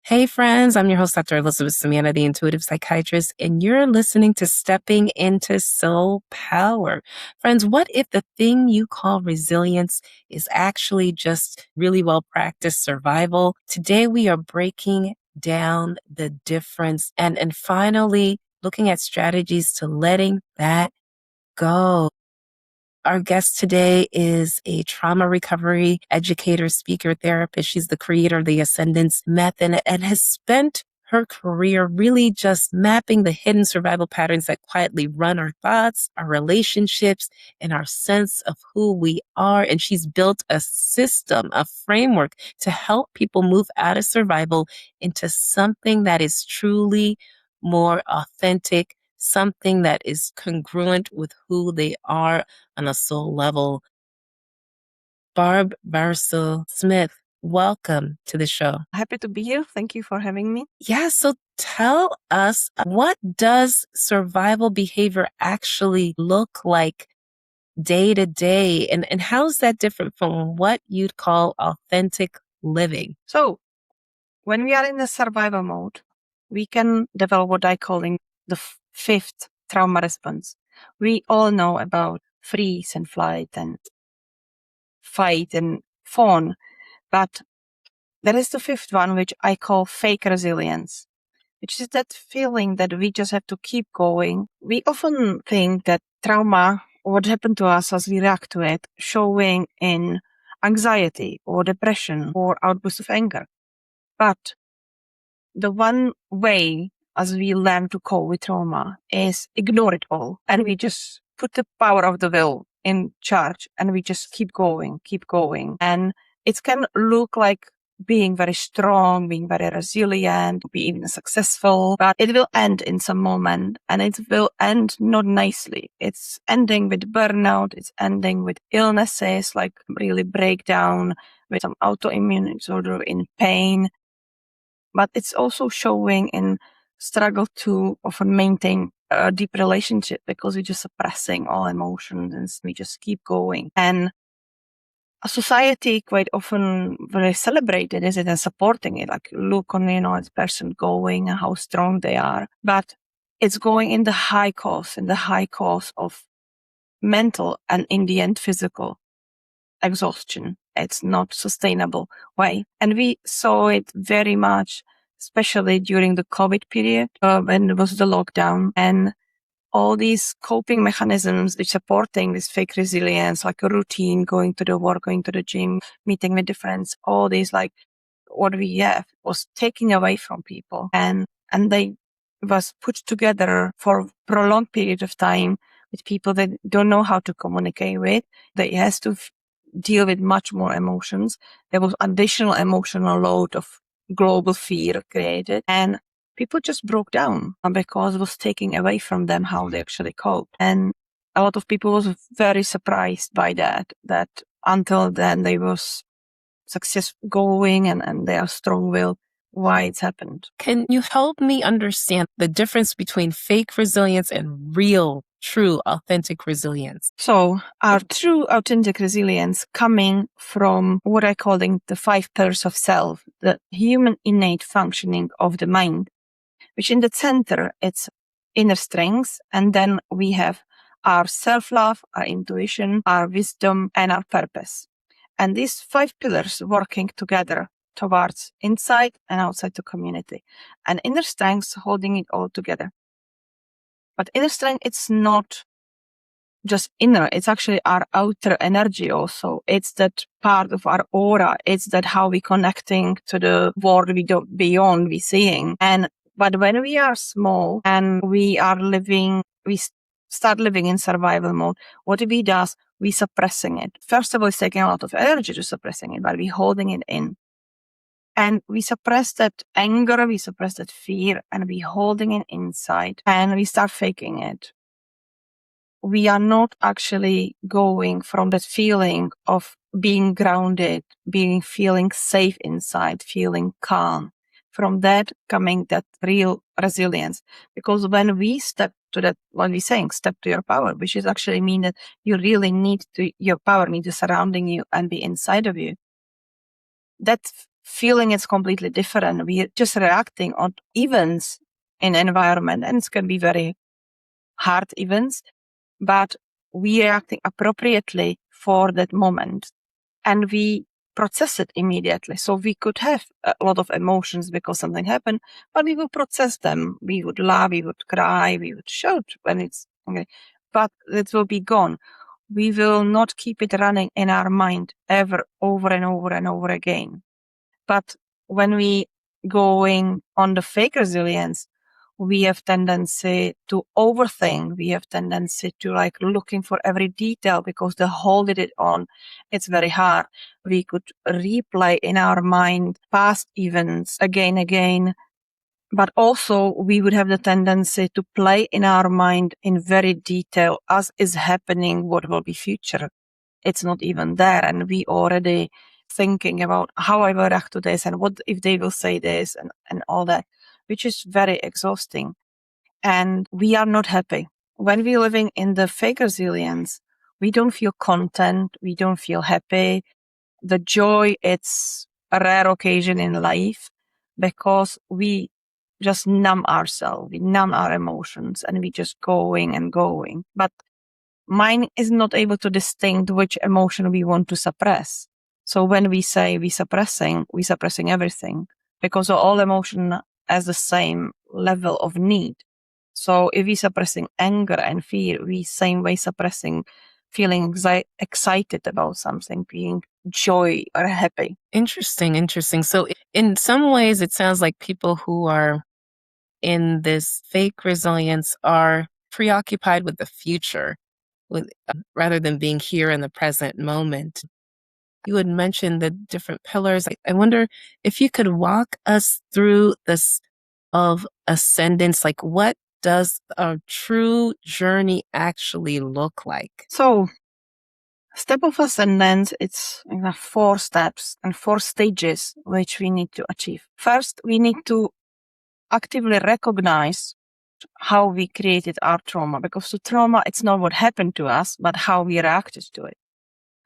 Hey, friends, I'm your host, Dr. Elizabeth Ssemanda, the intuitive psychiatrist, and you're listening to Stepping into Soul Power. Friends, what if the thing you call resilience is actually just really well practiced survival? Today, we are breaking down the difference and finally looking at strategies to letting that go. Our guest today is a trauma recovery educator, speaker, therapist. She's the creator of the Ascendance Method and has spent her career really just mapping the hidden survival patterns that quietly run our thoughts, our relationships, and our sense of who we are. And she's built a system, a framework to help people move out of survival into something that is truly more authentic, something that is congruent with who they are on a soul level. Barb Varcl Smith, welcome to the show. Happy to be here. Thank you for having me. Yeah, so tell us, what does survival behavior actually look like day to day? And how is that different from what you'd call authentic living? So, when we are in the survival mode, we can develop what I calling the fifth trauma response. We all know about freeze and flight and fight and fawn, but there is the fifth one, which I call fake resilience, which is that feeling that we just have to keep going. We often think that trauma, what happened to us as we react to it, showing in anxiety or depression or outbursts of anger. But the one way as we learn to cope with trauma is ignore it all. And we just put the power of the will in charge and we just keep going, keep going. And it can look like being very strong, being very resilient, be even successful, but it will end in some moment and it will end not nicely. It's ending with burnout. It's ending with illnesses, like really breakdown, with some autoimmune disorder, in pain. But it's also showing in struggle to often maintain a deep relationship because we're just suppressing all emotions and we just keep going. And a society quite often very celebrated is it and supporting it, like look on, this person going and how strong they are. But it's going in the high cost of mental and in the end physical exhaustion. It's not sustainable way. And we saw it very much, especially during the COVID period, when there was the lockdown and all these coping mechanisms which supporting this fake resilience, like a routine, going to the work, going to the gym, meeting with the friends, all these, like what we have was taken away from people and they was put together for prolonged period of time with people that don't know how to communicate with. They has to deal with much more emotions. There was additional emotional load of global fear created and people just broke down because it was taking away from them how they actually coped. And a lot of people was very surprised by that until then they was success going and they are strong-willed, why it's happened. Can you help me understand the difference between fake resilience and real, true, authentic resilience? So our true, authentic resilience coming from what I call the 5 pillars of self, the human innate functioning of the mind, which in the center, it's inner strength. And then we have our self-love, our intuition, our wisdom, and our purpose. And these 5 pillars working together towards inside and outside the community. And inner strength holding it all together. But inner strength, it's not just inner, it's actually our outer energy also. It's that part of our aura. It's that how we connecting to the world beyond we seeing. But when we are small and we are living, we start living in survival mode, what we does, we suppressing it. First of all, it's taking a lot of energy to suppressing it, but we holding it in. And we suppress that anger, we suppress that fear, and we holding it inside and we start faking it. We are not actually going from that feeling of being grounded, feeling safe inside, feeling calm. From that coming that real resilience. Because when we step to that, when we're saying step to your power, which is actually mean that you really need to, your power need to surrounding you and be inside of you. That feeling is completely different. We're just reacting on events in environment, and it can be very hard events, but we reacting appropriately for that moment, and we process it immediately. So we could have a lot of emotions because something happened, but we will process them. We would laugh, we would cry, we would shout when it's okay, but it will be gone. We will not keep it running in our mind ever, over and over and over again. But when we going on the fake resilience, we have tendency to overthink. We have tendency to like looking for every detail because the hold it on, it's very hard. We could replay in our mind past events again, but also we would have the tendency to play in our mind in very detail as is happening what will be future. It's not even there, and we already thinking about how I will react to this and what if they will say this and all that, which is very exhausting. And we are not happy. When we're living in the fake resilience, we don't feel content, we don't feel happy. The joy, it's a rare occasion in life because we just numb ourselves, we numb our emotions, and we just going and going. But mind is not able to distinguish which emotion we want to suppress. So when we say we're suppressing everything because all emotion has the same level of need. So if we're suppressing anger and fear, we same way suppressing feeling excited about something, being joy or happy. Interesting. So in some ways, it sounds like people who are in this fake resilience are preoccupied with the future, with rather than being here in the present moment. You had mentioned the different pillars. I wonder if you could walk us through this of ascendance. Like, what does a true journey actually look like? So step of ascendance, it's 4 steps and 4 stages which we need to achieve. First, we need to actively recognize how we created our trauma, because the trauma, it's not what happened to us, but how we reacted to it.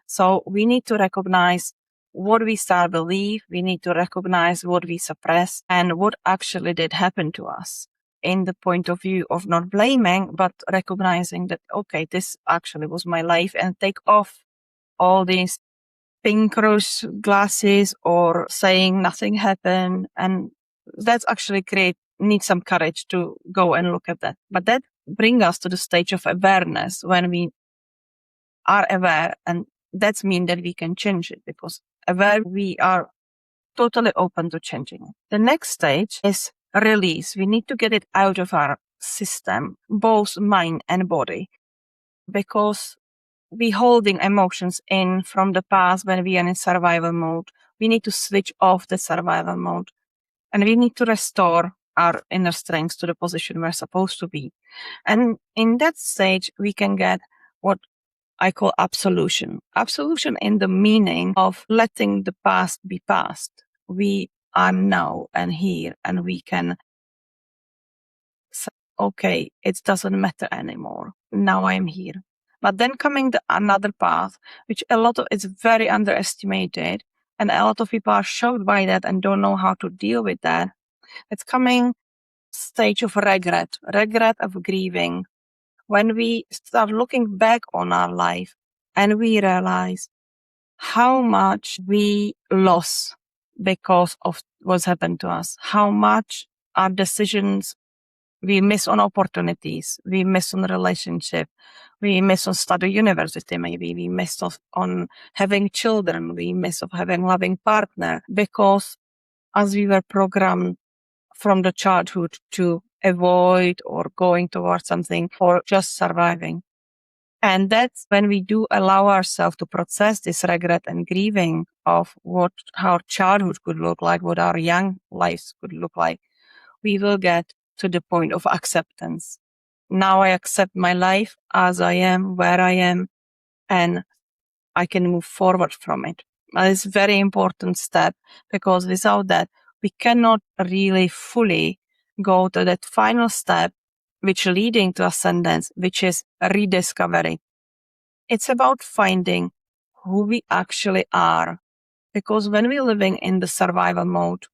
So we need to recognize what we start believe. We need to recognize what we suppress and what actually did happen to us, in the point of view of not blaming, but recognizing that, okay, this actually was my life, and take off all these pink rose glasses or saying nothing happened. And that's actually need some courage to go and look at that. But that brings us to the stage of awareness, when we are aware, and that's mean that we can change it, because aware, we are totally open to changing it. The next stage is release. We need to get it out of our system, both mind and body, because we holding emotions in from the past when we are in survival mode. We need to switch off the survival mode, and we need to restore our inner strength to the position we're supposed to be. And in that stage, we can get what I call absolution. Absolution in the meaning of letting the past be past. We are now and here, and we can say, okay, it doesn't matter anymore. Now I'm here. But then coming another path, which a lot of, it's very underestimated, and a lot of people are shocked by that and don't know how to deal with that. It's coming stage of regret of grieving. When we start looking back on our life and we realize how much we lost because of what's happened to us, how much our decisions, we miss on opportunities, we miss on relationship, we miss on study university, maybe we miss on having children, we miss of having loving partner, because as we were programmed from the childhood to avoid or going towards something or just surviving. And that's when we do allow ourselves to process this regret and grieving of how childhood could look like, what our young lives could look like. We will get to the point of acceptance. Now I accept my life as I am, where I am, and I can move forward from it. And it's a very important step, because without that, we cannot really fully go to that final step, which leading to ascendance, which is rediscovery. It's about finding who we actually are Because when we're living in the survival mode,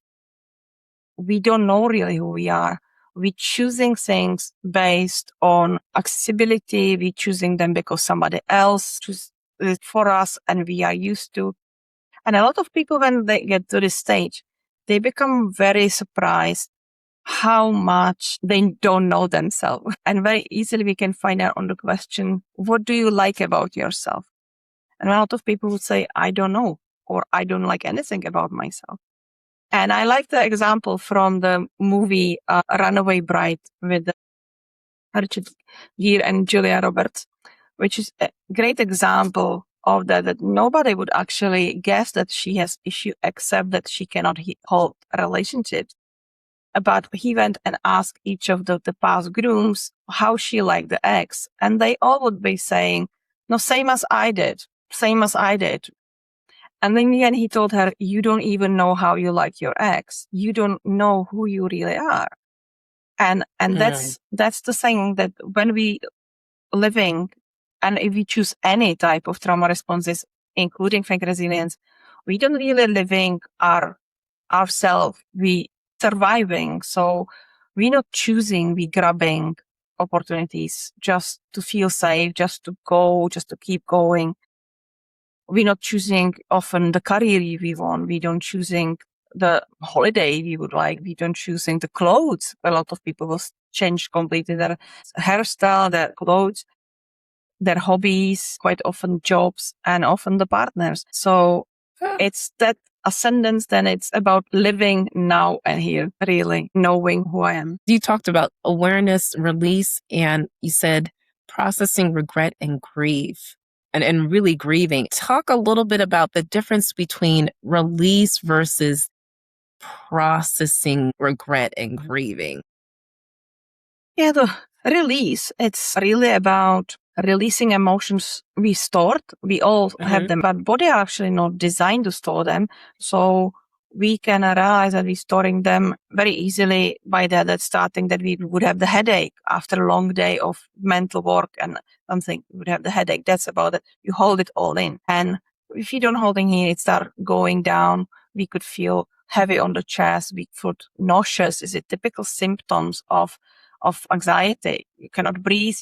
we don't know really who we are. We're choosing things based on accessibility. We're choosing them because somebody else chooses it for us and we are used to. And a lot of people, when they get to this stage, they become very surprised how much they don't know themselves. And very easily we can find out on the question, what do you like about yourself? And a lot of people would say, I don't know, or I don't like anything about myself. And I like the example from the movie Runaway Bride with Richard Gere and Julia Roberts, which is a great example of that nobody would actually guess that she has issue except that she cannot hold relationships. But he went and asked each of the past grooms how she liked the ex. And they all would be saying, no, same as I did, same as I did. And then again, he told her, you don't even know how you like your ex. You don't know who you really are. And that's the thing, that when we living, and if we choose any type of trauma responses, including fake resilience, we don't really living ourselves. We surviving. So we're not choosing, we grabbing opportunities just to feel safe, just to go, just to keep going. We're not choosing often the career we want. We don't choosing the holiday we would like. We don't choosing the clothes. A lot of people will change completely their hairstyle, their clothes, their hobbies, quite often jobs, and often the partners. So it's that ascendance, then it's about living now and here, really knowing who I am. You talked about awareness, release, and you said processing regret and grief. And really grieving. Talk a little bit about the difference between release versus processing regret and grieving. Yeah, the release, it's really about releasing emotions we stored. We all have them, but body are actually not designed to store them. So we can realize that we're storing them very easily by that starting that we would have the headache after a long day of mental work and something, we would have the headache. That's about it. You hold it all in. And if you don't hold it here, it start going down. We could feel heavy on the chest. We feel nauseous. Is it typical symptoms of anxiety? You cannot breathe.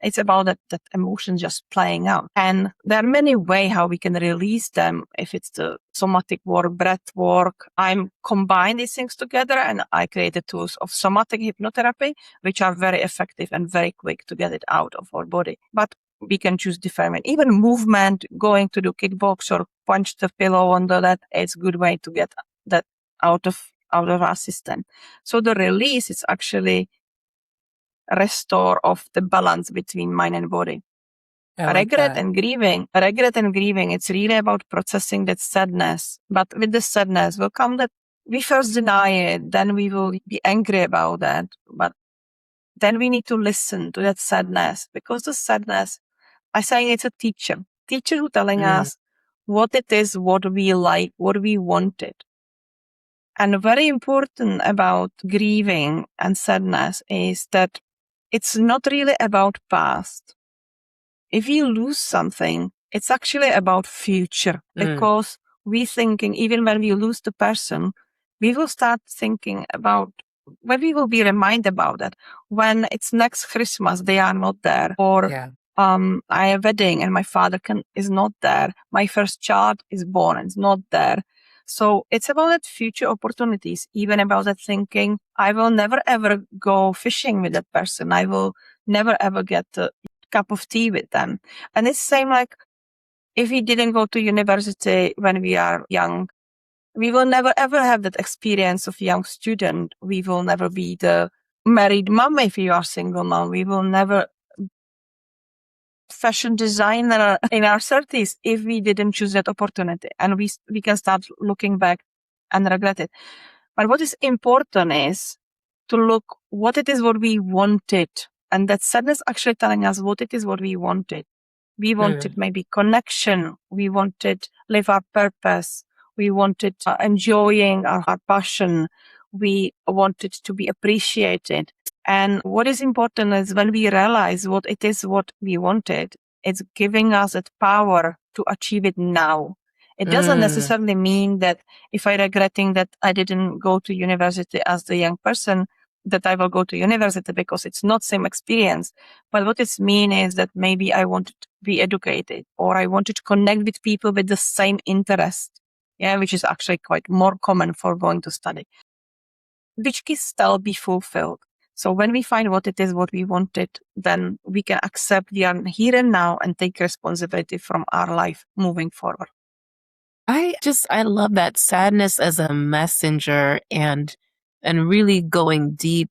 It's about that emotion just playing out. And there are many ways how we can release them. If it's the somatic work, breath work, I'm combine these things together and I created tools of somatic hypnotherapy, which are very effective and very quick to get it out of our body. But we can choose different, even movement, going to do kickbox or punch the pillow under that. It's a good way to get that out of our system. So the release is actually restore of the balance between mind and body. Regret and grieving, it's really about processing that sadness. But with the sadness will come that we first deny it, then we will be angry about that. But then we need to listen to that sadness, because the sadness, I say it's a teacher who telling us what it is, what we like, what we wanted. And very important about grieving and sadness is that it's not really about past. If you lose something, it's actually about future, because we thinking, even when we lose the person, we will start thinking about when we will be reminded about that. When it's next Christmas, they are not there. Or I have a wedding and my father is not there. My first child is born and is not there. So it's about that future opportunities, even about that thinking, I will never ever go fishing with that person. I will never ever get a cup of tea with them. And it's same like if we didn't go to university when we are young, we will never ever have that experience of young student. We will never be the married mom if you are single mom. We will never fashion designer in our 30s if we didn't choose that opportunity. And we can start looking back and regret it. But what is important is to look what it is what we wanted. And that sadness actually telling us what it is what we wanted. We wanted maybe connection. We wanted live our purpose. We wanted enjoying our passion. We wanted to be appreciated. And what is important is when we realize what it is what we wanted, it's giving us that power to achieve it now. It doesn't Mm. necessarily mean that if I regretting that I didn't go to university as the young person, that I will go to university, because it's not same experience. But what it means is that maybe I wanted to be educated, or I wanted to connect with people with the same interest. Yeah, which is actually quite more common for going to study, which can still be fulfilled. So when we find what it is, what we wanted, then we can accept we are here and now and take responsibility from our life moving forward. I love that sadness as a messenger, and really going deep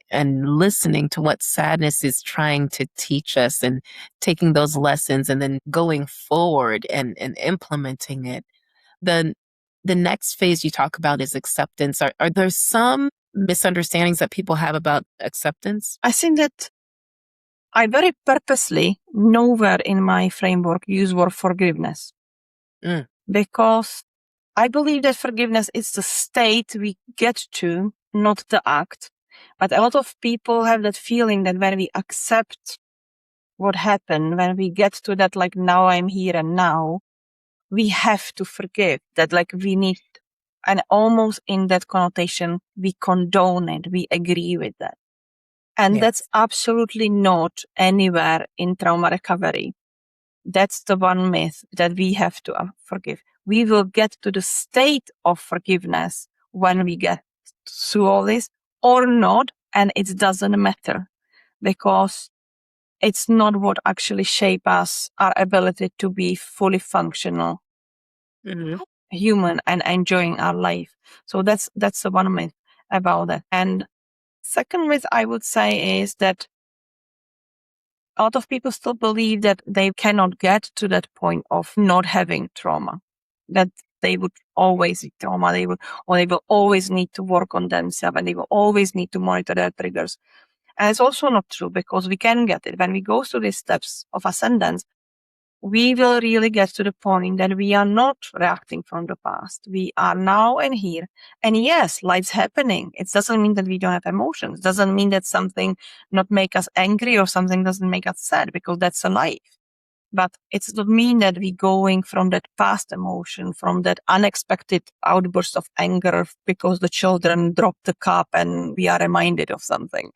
and listening to what sadness is trying to teach us, and taking those lessons and then going forward and implementing it. The the next phase you talk about is acceptance. Are there some misunderstandings that people have about acceptance? I think that I very purposely nowhere in my framework use word forgiveness, Mm. because I believe that forgiveness is the state we get to, not the act. But a lot of people have that feeling that when we accept what happened, when we get to that, like, now I'm here and now, we have to forgive, that like we need, and almost in that connotation, we condone it, we agree with that. And that's Yes. absolutely not anywhere in trauma recovery. That's the one myth, that we have to forgive. We will get to the state of forgiveness when we get through all this, or not, and it doesn't matter, because it's not what actually shape us, our ability to be fully functional Mhm. human and enjoying our life. So that's the one myth about that. And second myth I would say is that a lot of people still believe that they cannot get to that point of not having trauma, that they would always need trauma, or they will always need to work on themselves, and they will always need to monitor their triggers. And it's also not true, because we can get it. When we go through these steps of ascendance, we will really get to the point that we are not reacting from the past. We are now and here. And yes, life's happening. It doesn't mean that we don't have emotions. It doesn't mean that something not make us angry or something doesn't make us sad, because that's a life. But it doesn't mean that we going from that past emotion, from that unexpected outburst of anger because the children dropped the cup and we are reminded of something,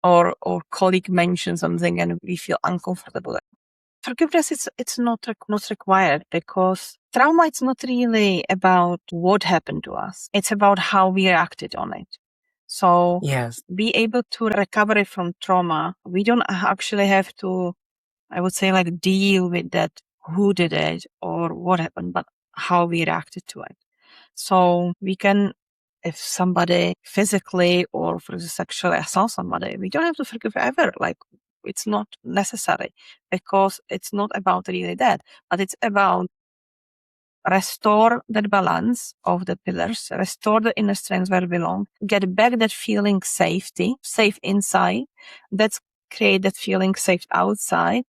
or colleague mentioned something and we feel uncomfortable. Forgiveness is it's not required, because trauma is not really about what happened to us. It's about how we reacted on it. So Yes. be able to recover from trauma. We don't actually have to, I would say, like, deal with that, who did it or what happened, but how we reacted to it. So we can, if somebody physically or for sexually assault somebody, we don't have to forgive ever. Like, it's not necessary, because it's not about really that, but it's about restore that balance of the pillars, restore the inner strength where it belong, get back that feeling safety, safe inside. That's create that feeling safe outside.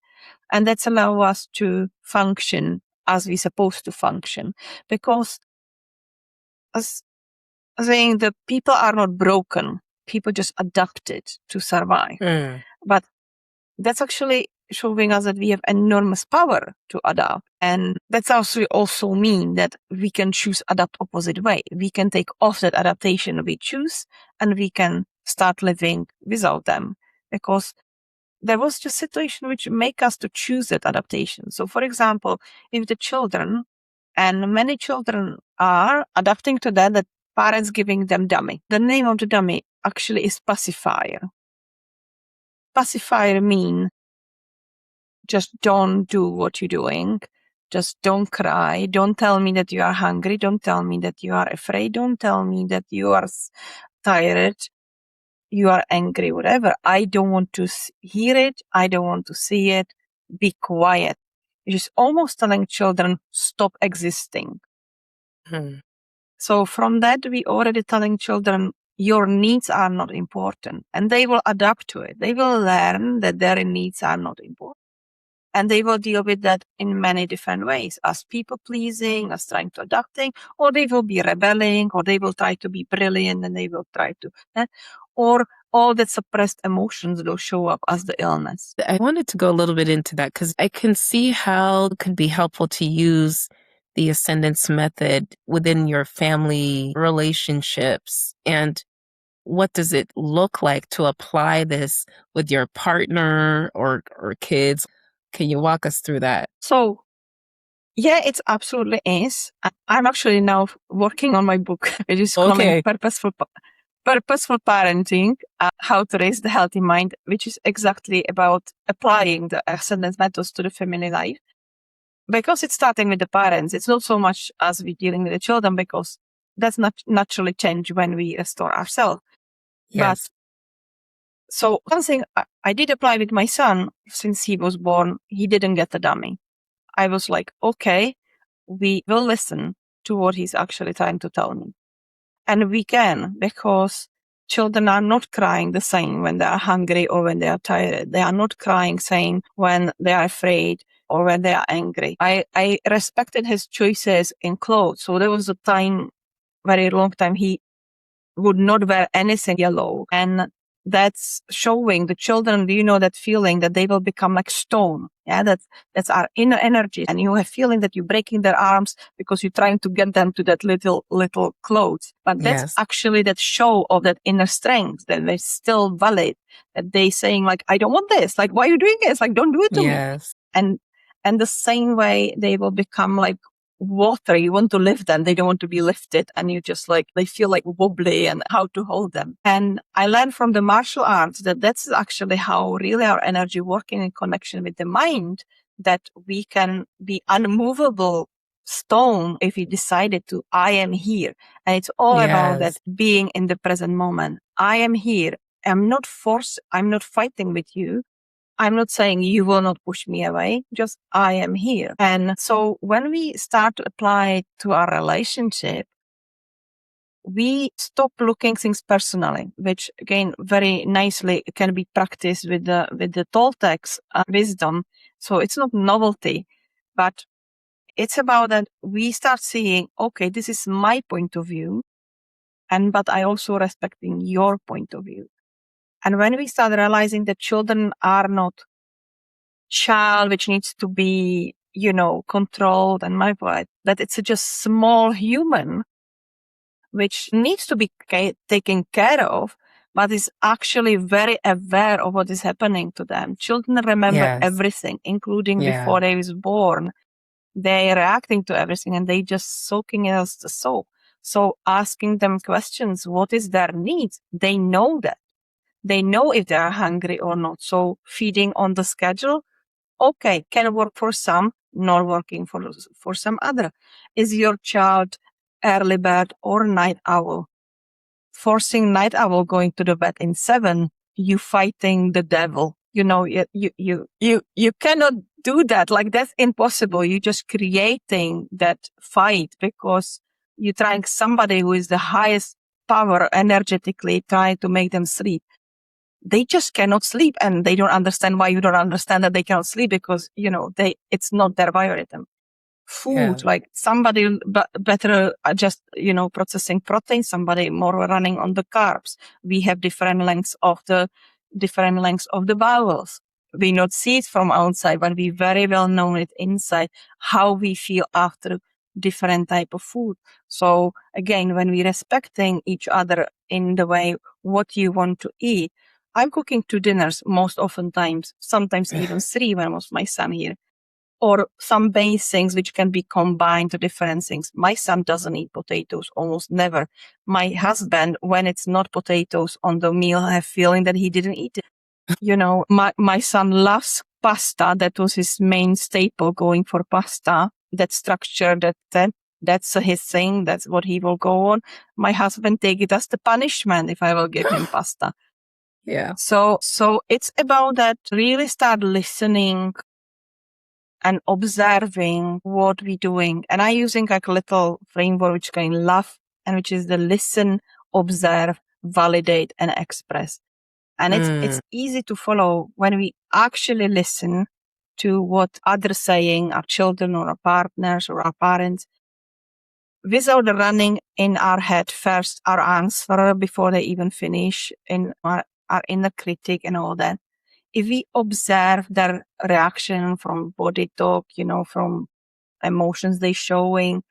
And that's allow us to function as we're supposed to function. Because as saying, the people are not broken. People just adapted to survive. Mm. But that's actually showing us that we have enormous power to adapt. And that's also mean that we can choose adapt opposite way. We can take off that adaptation we choose, and we can start living without them. Because there was just situation which make us to choose that adaptation. So for example, if the children, and many children are adapting to that parents giving them dummy. The name of the dummy actually is pacifier. Pacifier mean just don't do what you're doing. Just don't cry. Don't tell me that you are hungry. Don't tell me that you are afraid. Don't tell me that you are tired. You are angry, whatever. I don't want to hear it. I don't want to see it. Be quiet. It is almost telling children, stop existing. Mm. So from that, we already telling children, your needs are not important, and they will adapt to it. They will learn that their needs are not important, and they will deal with that in many different ways, as people pleasing, as trying to adapting, or they will be rebelling, or they will try to be brilliant, and they will try to, or all the suppressed emotions will show up as the illness. I wanted to go a little bit into that because I can see how it could be helpful to use the ascendance method within your family relationships? And what does it look like to apply this with your partner or kids? Can you walk us through that? So, yeah, it absolutely is. I'm actually now working on my book, which is calling Okay. Purposeful Parenting, How to Raise the Healthy Mind, which is exactly about applying the ascendance methods to the family life. Because it's starting with the parents, it's not so much as we dealing with the children, because that's not naturally change when we restore ourselves. But Yes. so one thing I did apply with my son since he was born, he didn't get the dummy. I was like, okay, we will listen to what he's actually trying to tell me. And we can, because children are not crying the same when they are hungry or when they are tired. They are not crying same when they are afraid or when they are angry. I respected his choices in clothes. So there was a time, very long time, he would not wear anything yellow. And that's showing the children, you know, that feeling that they will become like stone. Yeah, that's our inner energy. And you have feeling that you're breaking their arms because you're trying to get them to that little clothes. But that's Yes. actually that show of that inner strength, that they're still valid, that they saying like, I don't want this. Like, why are you doing this? Like, don't do it to me. Yes. And the same way they will become like water. You want to lift them. They don't want to be lifted. And you just like, they feel like wobbly and how to hold them. And I learned from the martial arts that that's actually how really our energy working in connection with the mind, that we can be unmovable stone if we decided to, I am here. And it's all about that Yes. being in the present moment. I am here. I'm not fighting with you. I'm not saying you will not push me away, just I am here. And so when we start to apply it to our relationship, we stop looking things personally, which again, very nicely can be practiced with the Toltec's wisdom. So it's not novelty, but it's about that we start seeing, okay, this is my point of view. But I also respecting your point of view. And when we start realizing that children are not child which needs to be, controlled and manipulated, that it's just small human which needs to be taken care of, but is actually very aware of what is happening to them. Children remember Yes. everything, including Yeah. before they was born. They're reacting to everything and they just soaking it as the soap. So asking them questions, what is their needs? They know that. They know if they are hungry or not. So feeding on the schedule, okay, can work for some, not working for some other. Is your child early bird or night owl? Forcing night owl going to the bed in 7, you fighting the devil. You cannot do that. Like that's impossible. You're just creating that fight because you're trying somebody who is the highest power energetically trying to make them sleep. They just cannot sleep and they don't understand why you don't understand that they cannot sleep because, it's not their biorhythm. Yeah. Food, like somebody better just, processing protein, somebody more running on the carbs. We have different lengths of the bowels. We not see it from outside, but we very well know it inside, how we feel after different type of food. So again, when we respecting each other in the way what you want to eat, I'm cooking 2 dinners most often times, sometimes even 3 when I was my son here, or some base things which can be combined to different things. My son doesn't eat potatoes, almost never. My husband, when it's not potatoes on the meal, I have feeling that he didn't eat it. My son loves pasta. That was his main staple, going for pasta. That structure, that's his thing. That's what he will go on. My husband take it as the punishment if I will give him pasta. Yeah. So it's about that, really start listening and observing what we're doing. And I using like a little framework which can love, and which is the listen, observe, validate, and express. And it's easy to follow when we actually listen to what others saying, our children or our partners or our parents, without running in our head first our answer before they even finish in our inner critic and all that. If we observe their reaction from body talk, from emotions they showing.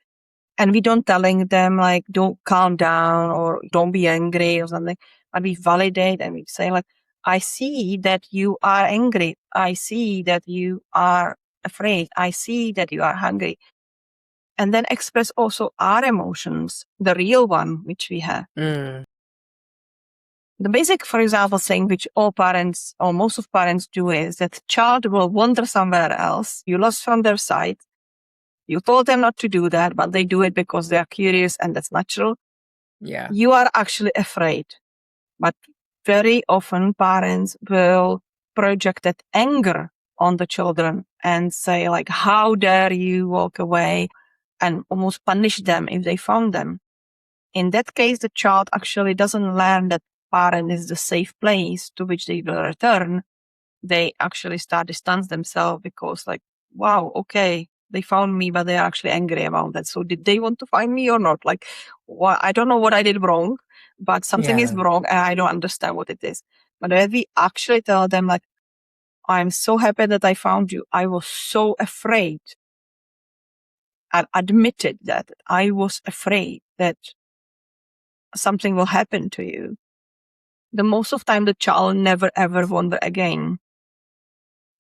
And we don't telling them like, don't calm down or don't be angry or something. But we validate and we say like, I see that you are angry. I see that you are afraid. I see that you are hungry. And then express also our emotions, the real one, which we have. Mm. The basic, for example, thing which all parents or most of parents do is that child will wander somewhere else. You lost from their sight. You told them not to do that, but they do it because they are curious and that's natural. Yeah. You are actually afraid. But very often parents will project that anger on the children and say like, how dare you walk away, and almost punish them if they found them. In that case, the child actually doesn't learn that parent is the safe place to which they will return. They actually start distance themselves because like, wow, okay, they found me, but they're actually angry about that. So did they want to find me or not? Like, well, I don't know what I did wrong, but something is wrong and I don't understand what it is. But when we actually tell them like, I'm so happy that I found you. I was so afraid. I admitted that I was afraid that something will happen to you. The most of time the child never ever wonder again,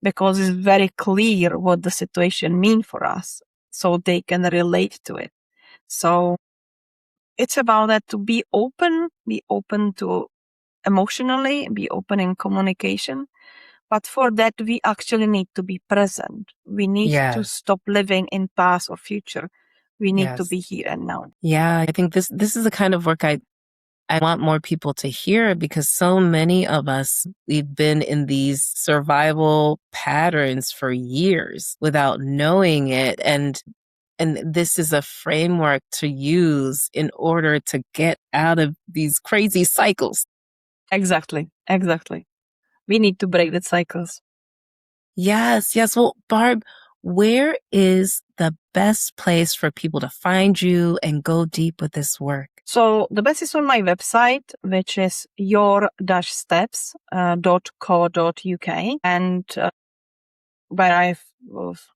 because it's very clear what the situation mean for us, so they can relate to it. So it's about that, to be open to emotionally, be open in communication. But for that, we actually need to be present. We need to stop living in past or future. We need to be here and now. Yeah, I think this is the kind of work I want more people to hear, because so many of us, we've been in these survival patterns for years without knowing it. And this is a framework to use in order to get out of these crazy cycles. Exactly. We need to break the cycles. Yes. Well, Barb, where is the best place for people to find you and go deep with this work? So the best is on my website, which is your-steps.co.uk, and where I've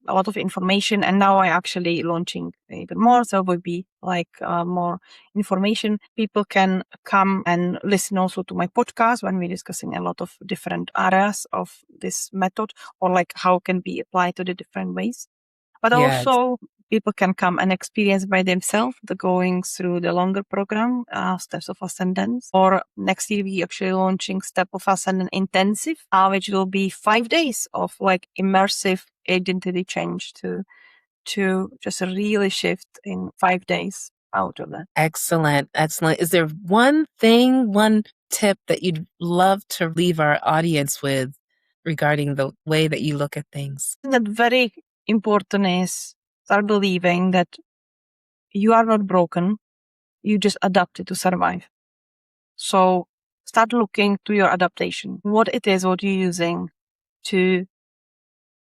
a lot of information. And now I actually launching even more, so will be like more information. People can come and listen also to my podcast when we're discussing a lot of different areas of this method, or like how it can be applied to the different ways. But also people can come and experience by themselves the going through the longer program, Steps of Ascendance. Or next year, we actually launching Step of Ascendance Intensive, which will be 5 days of like immersive identity change to just really shift in 5 days out of that. Excellent. Is there one tip that you'd love to leave our audience with regarding the way that you look at things? That very important is start believing that you are not broken. You just adapted to survive. So start looking to your adaptation. What it is, what you're using to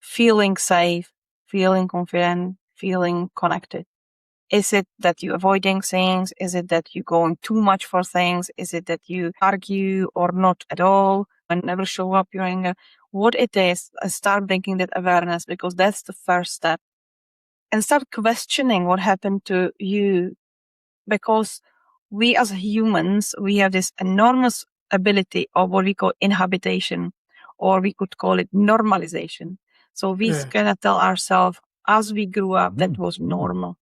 feeling safe, feeling confident, feeling connected. Is it that you're avoiding things? Is it that you're going too much for things? Is it that you argue or not at all and never show up your anger? What it is, start bringing that awareness, because that's the first step. And start questioning what happened to you, because we as humans, we have this enormous ability of what we call inhabitation, or we could call it normalization. So we cannot tell ourselves as we grew up that was normal.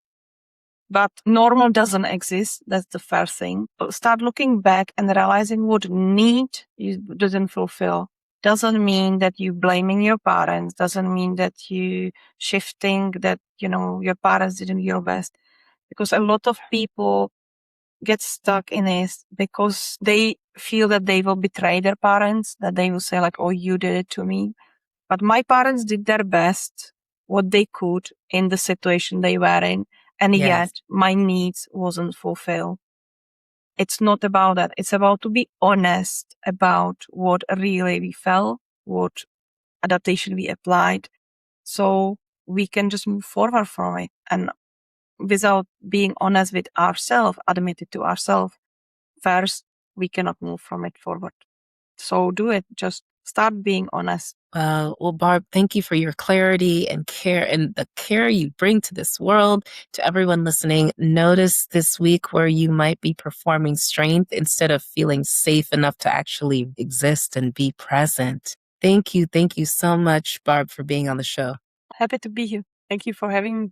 But normal doesn't exist. That's the first thing. Start looking back and realizing what need you didn't fulfill. Doesn't mean that you blaming your parents. Doesn't mean that you shifting that, your parents didn't do your best. Because a lot of people get stuck in this because they feel that they will betray their parents, that they will say like, oh, you did it to me. But my parents did their best, what they could in the situation they were in. And yet my needs wasn't fulfilled. It's not about that. It's about to be honest about what really we felt, what adaptation we applied, so we can just move forward from it. And without being honest with ourselves, admitted to ourselves first, we cannot move from it forward. So do it. Just start being honest. Well, Barb, thank you for your clarity and care and the care you bring to this world. To everyone listening, notice this week where you might be performing strength instead of feeling safe enough to actually exist and be present. Thank you. Thank you so much, Barb, for being on the show. Happy to be here. Thank you for having me.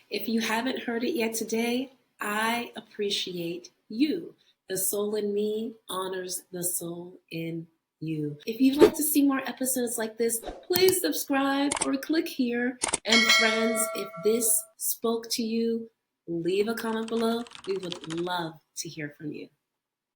If you haven't heard it yet today, I appreciate you. The soul in me honors the soul in you. If you'd like to see more episodes like this, please subscribe or click here. And friends, if this spoke to you, leave a comment below. We would love to hear from you.